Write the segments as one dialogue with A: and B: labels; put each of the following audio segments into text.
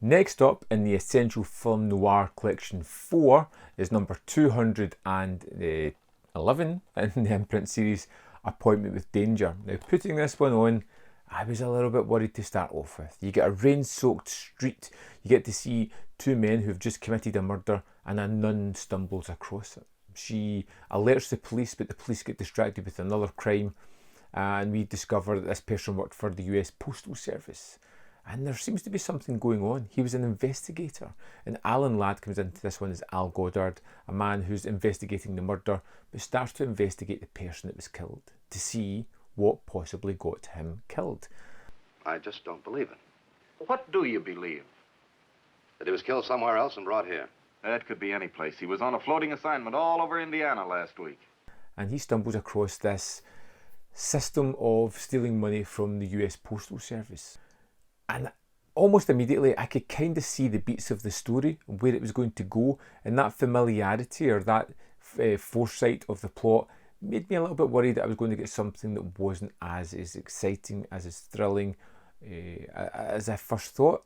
A: Next up in the Essential Film Noir Collection 4 is number 211 in the Imprint series, Appointment with Danger. Now, putting this one on, I was a little bit worried to start off with. You get a rain-soaked street, you get to see two men who've just committed a murder, and a nun stumbles across it. She alerts the police, but the police get distracted with another crime, and we discover that this person worked for the US Postal Service. And there seems to be something going on. He was an investigator. And Alan Ladd comes into this one as Al Goddard, a man who's investigating the murder, but starts to investigate the person that was killed to see what possibly got him killed.
B: I just don't believe it.
C: What do you believe?
B: That he was killed somewhere else and brought here.
C: That could be any place. He was on a floating assignment all over Indiana last week.
A: And he stumbles across this system of stealing money from the US Postal Service. And almost immediately I could kind of see the beats of the story and where it was going to go, and that familiarity or that foresight of the plot made me a little bit worried that I was going to get something that wasn't as exciting, as thrilling as I first thought.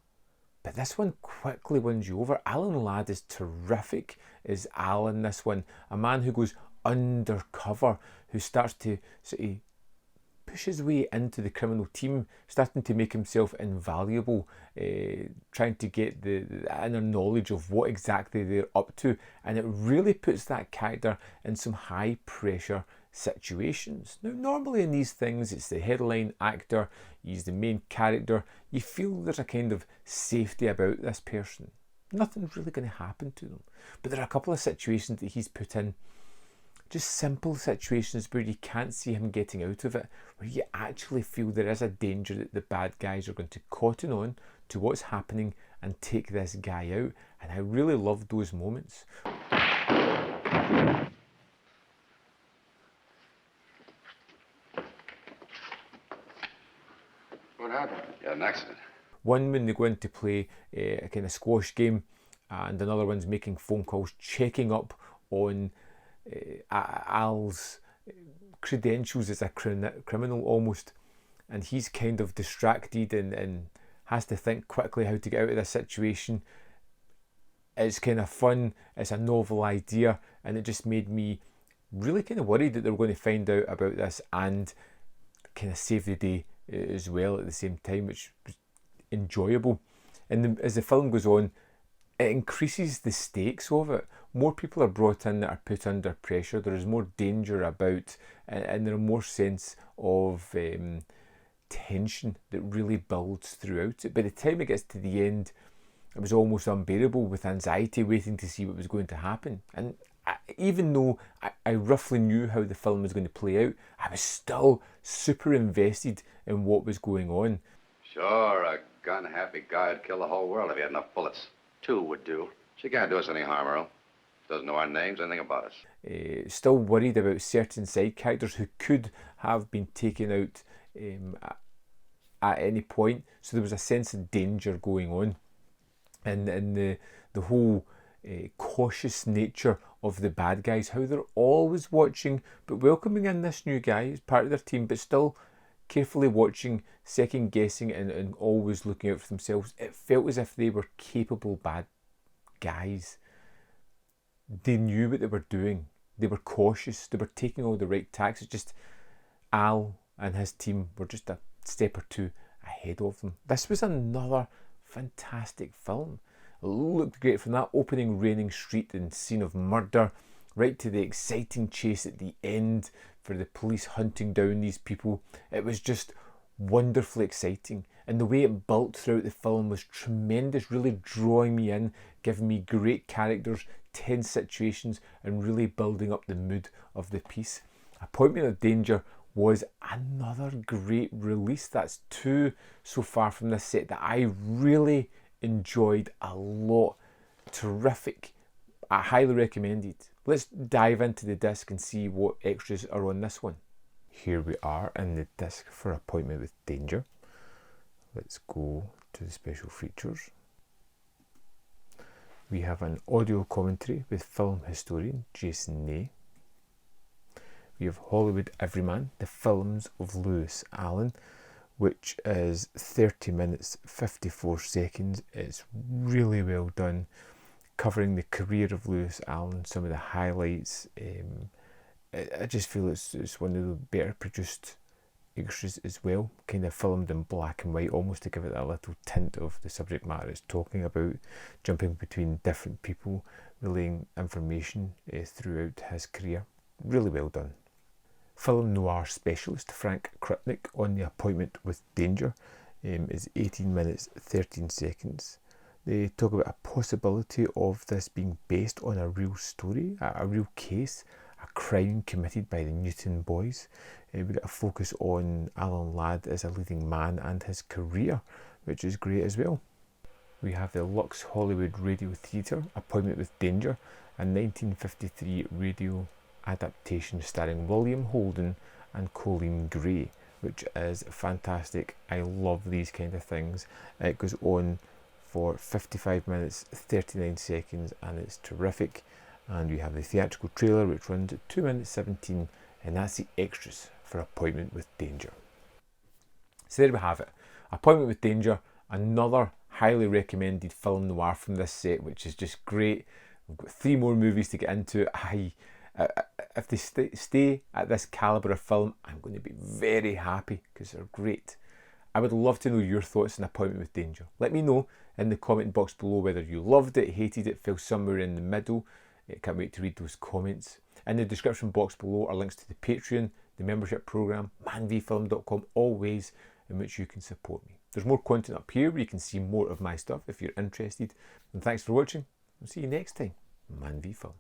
A: But this one quickly wins you over. Alan Ladd is terrific as Al in this one, a man who goes undercover, who starts to sort of push his way into the criminal team, starting to make himself invaluable, trying to get the inner knowledge of what exactly they're up to, and it really puts that character in some high pressure situations. Now, normally in these things, it's the headline actor, he's the main character, you feel there's a kind of safety about this person. Nothing's really going to happen to them. But there are a couple of situations that he's put in, just simple situations where you can't see him getting out of it, where you actually feel there is a danger that the bad guys are going to cotton on to what's happening and take this guy out. And I really loved those moments.
C: What happened?
B: You had an accident.
A: One when they go in to play a kind of squash game, and another one's making phone calls, checking up on Al's credentials as a criminal almost, and he's kind of distracted and has to think quickly how to get out of this situation. It's kind of fun, it's a novel idea, and it just made me really kind of worried that they were going to find out about this and kind of save the day as well at the same time, which was enjoyable. And as the film goes on, it increases the stakes of it. More people are brought in that are put under pressure. There is more danger about, and there are more sense of tension that really builds throughout it. By the time it gets to the end, it was almost unbearable with anxiety waiting to see what was going to happen. And even though I roughly knew how the film was going to play out, I was still super invested in what was going on.
B: Sure, a gun-happy guy would kill the whole world if he had enough bullets.
C: 2 would do.
B: She can't do us any harm, Earl. Doesn't know our names, anything about us.
A: Still worried about certain side characters who could have been taken out at any point. So there was a sense of danger going on. And the whole cautious nature of the bad guys, how they're always watching, but welcoming in this new guy as part of their team, but still carefully watching, second guessing, and always looking out for themselves. It felt as if they were capable bad guys. They knew what they were doing. They were cautious. They were taking all the right tacks. It's just Al and his team were just a step or two ahead of them. This was another fantastic film. It looked great from that opening raining street and scene of murder right to the exciting chase at the end for the police hunting down these people. It was just wonderfully exciting, and the way it built throughout the film was tremendous, really drawing me in, giving me great characters, tense situations, and really building up the mood of the piece. Appointment of Danger was another great release. That's 2 so far from this set that I really enjoyed a lot. Terrific. I highly recommend it. Let's dive into the disc and see what extras are on this one. Here we are in the disc for Appointment with Danger. Let's go to the special features. We have an audio commentary with film historian Jason Ney. We have Hollywood Everyman, the films of Lewis Allen, which is 30 minutes 54 seconds. It's really well done, covering the career of Lewis Allen, some of the highlights. I just feel it's one of the better produced extras as well, kind of filmed in black and white, almost to give it a little tint of the subject matter it's talking about, jumping between different people, relaying information throughout his career. Really well done. Film noir specialist Frank Krupnick on The Appointment with Danger is 18 minutes 13 seconds. They talk about a possibility of this being based on a real story, a real case, a crime committed by the Newton boys. We get a focus on Alan Ladd as a leading man and his career, which is great as well. We have the Lux Hollywood Radio Theatre Appointment with Danger, a 1953 radio adaptation starring William Holden and Colleen Gray, which is fantastic. I love these kind of things. It goes on for 55 minutes 39 seconds and it's terrific. And we have the theatrical trailer, which runs at 2 minutes 17, and that's the extras for Appointment with Danger. So there we have it. Appointment with Danger, another highly recommended film noir from this set, which is just great. We've got 3 more movies to get into. If they stay at this calibre of film, I'm going to be very happy because they're great. I would love to know your thoughts on Appointment with Danger. Let me know in the comment box below whether you loved it, hated it, fell somewhere in the middle. I can't wait to read those comments. In the description box below are links to the Patreon, the membership programme, manvfilm.com, all ways in which you can support me. There's more content up here where you can see more of my stuff if you're interested. And thanks for watching. I'll see you next time. Man v Film.